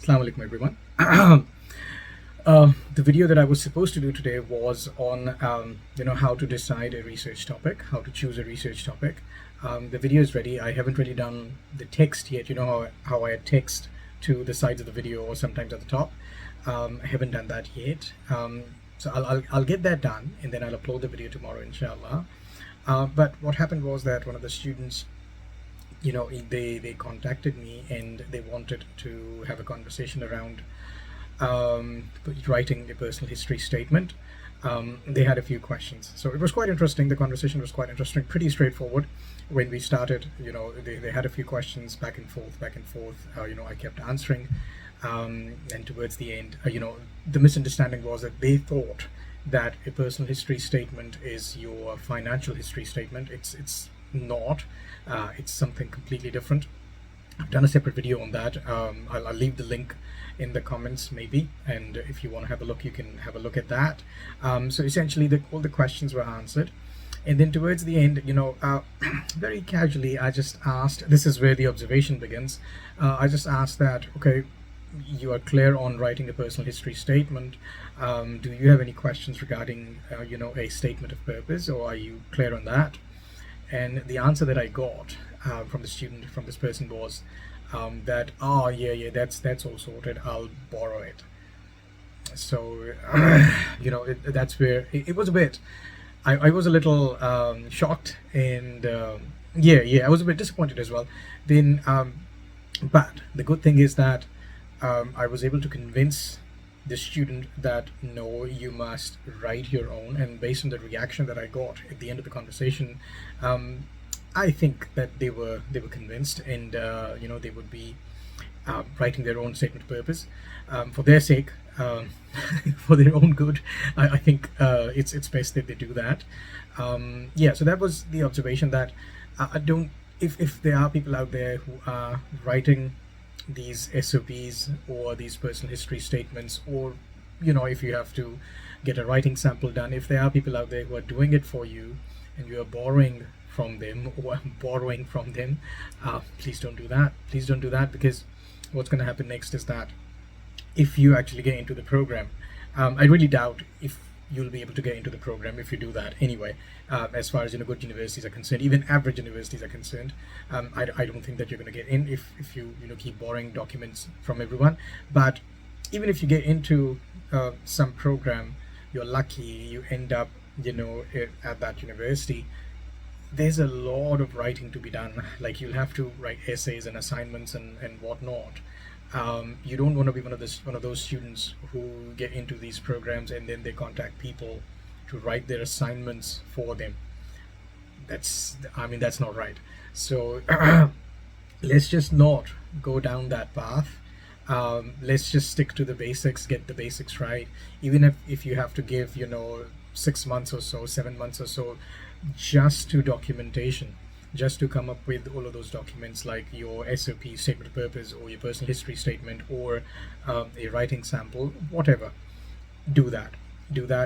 Assalamu alaikum everyone. The video that I was supposed to do today was on how to decide a research topic, how to choose a research topic. The video is ready. I haven't really done the text yet. You know how I add text to the sides of the video or sometimes at the top. I haven't done that yet. So I'll get that done and then I'll upload the video tomorrow, inshallah. But what happened was that one of the students, they contacted me and they wanted to have a conversation around writing a personal history statement. They had a few questions, so it was quite interesting. The conversation was quite interesting, pretty straightforward. When we started, they had a few questions back and forth. I kept answering, and towards the end, the misunderstanding was that they thought that a personal history statement is your financial history statement. It's not. It's something completely different. I've done a separate video on that. I'll leave the link in the comments maybe, and if you want to have a look, you can have a look at that. So essentially all the questions were answered, and then towards the end, very casually I just asked, this is where the observation begins. I just asked that, okay, you are clear on writing a personal history statement. Do you have any questions regarding a statement of purpose, or are you clear on that? And the answer that I got from this person was that, yeah, that's all sorted, I'll borrow it. So that's where it was a bit, I was a little shocked, and yeah, I was a bit disappointed as well. Then but the good thing is that I was able to convince the student that no, you must write your own. And based on the reaction that I got at the end of the conversation, I think that they were convinced, and they would be writing their own statement of purpose for their sake, for their own good. I think it's best that they do that. Yeah, so that was the observation, that I don't, if there are people out there who are writing these SOPs or these personal history statements, or if you have to get a writing sample done, if there are people out there who are doing it for you and you are borrowing from them, please don't do that. Please don't do that, because what's going to happen next is that if you actually get into the program, I really doubt if you'll be able to get into the program if you do that anyway. As far as good universities are concerned, even average universities are concerned, I don't think that you're going to get in if you keep borrowing documents from everyone. But even if you get into some program, you're lucky, you end up at that university, there's a lot of writing to be done. Like, you'll have to write essays and assignments and whatnot. You don't want to be one of those students who get into these programs and then they contact people to write their assignments for them. That's not right. So let's just not go down that path. Let's just stick to the basics, get the basics right. Even if you have to give 6 months or so, 7 months or so, just to documentation, just to come up with all of those documents, like your SOP, statement of purpose, or your personal history statement, or a writing sample, whatever. Do that.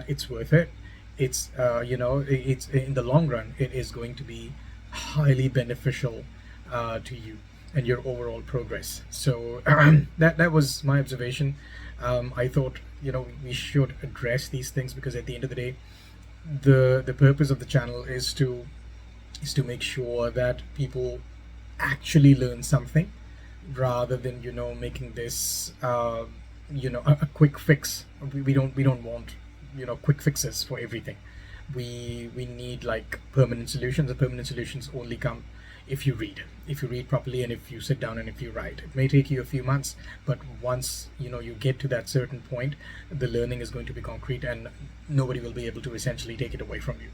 It's worth it. It's it's in the long run, it is going to be highly beneficial to you and your overall progress. So that was my observation. I thought we should address these things, because at the end of the day, the purpose of the channel is to make sure that people actually learn something, rather than making this a quick fix. We don't want quick fixes for everything. We need like permanent solutions. The permanent solutions only come if you read properly, and if you sit down and if you write. It may take you a few months, but once you get to that certain point, the learning is going to be concrete, and nobody will be able to essentially take it away from you.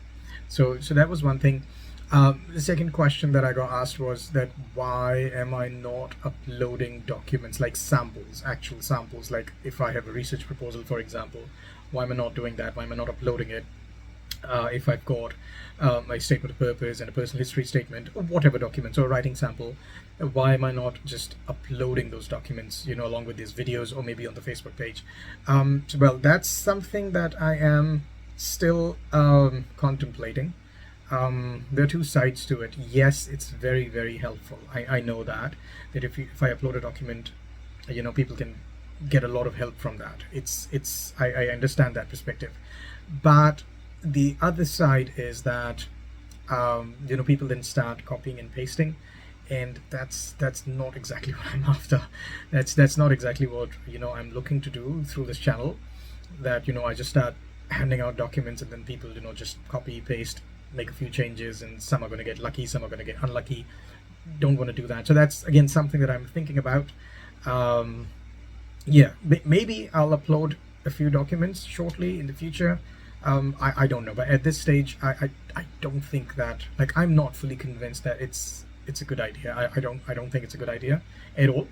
So that was one thing. The second question that I got asked was that, why am I not uploading documents like samples, actual samples? Like, if I have a research proposal, for example, why am I not doing that? Why am I not uploading it? If I've got my statement of purpose and a personal history statement, or whatever documents, or a writing sample, why am I not just uploading those documents, along with these videos, or maybe on the Facebook page? Well, that's something that I am still contemplating. There are two sides to it. Yes, it's very, very helpful. I know that if I upload a document, people can get a lot of help from that. I understand that perspective, but the other side is that people then start copying and pasting, and that's not exactly what I'm after. That's not exactly what I'm looking to do through this channel. That I just start handing out documents and then people just copy paste, make a few changes, and some are going to get lucky, some are going to get unlucky. Don't want to do that. So that's again something that I'm thinking about. Yeah, maybe I'll upload a few documents shortly in the future. I don't know, but at this stage I don't think that, like, I'm not fully convinced that it's a good idea. I don't think it's a good idea at all.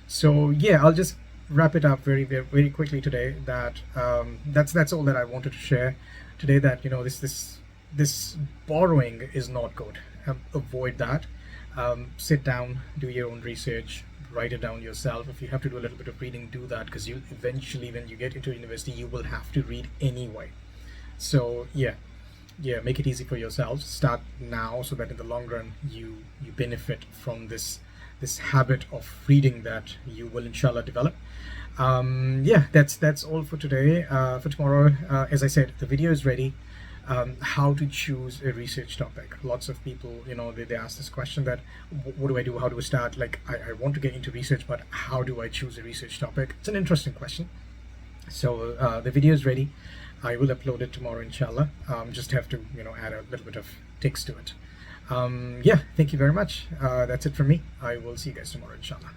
So yeah, I'll just wrap it up very, very, very quickly today. That's all that I wanted to share today. That this borrowing is not good. Avoid that. Sit down, do your own research, write it down yourself. If you have to do a little bit of reading, do that, because you eventually, when you get into university, you will have to read anyway. So yeah, make it easy for yourselves. Start now so that in the long run you benefit from this habit of reading that you will inshallah develop. Yeah, that's all for today. For tomorrow, as I said, the video is ready. How to choose a research topic. Lots of people, they ask this question that what do I do? How do I start? Like, I want to get into research, but how do I choose a research topic? It's an interesting question. So the video is ready. I will upload it tomorrow, inshallah. Just have to, add a little bit of text to it. Yeah, thank you very much. That's it from me. I will see you guys tomorrow, inshallah.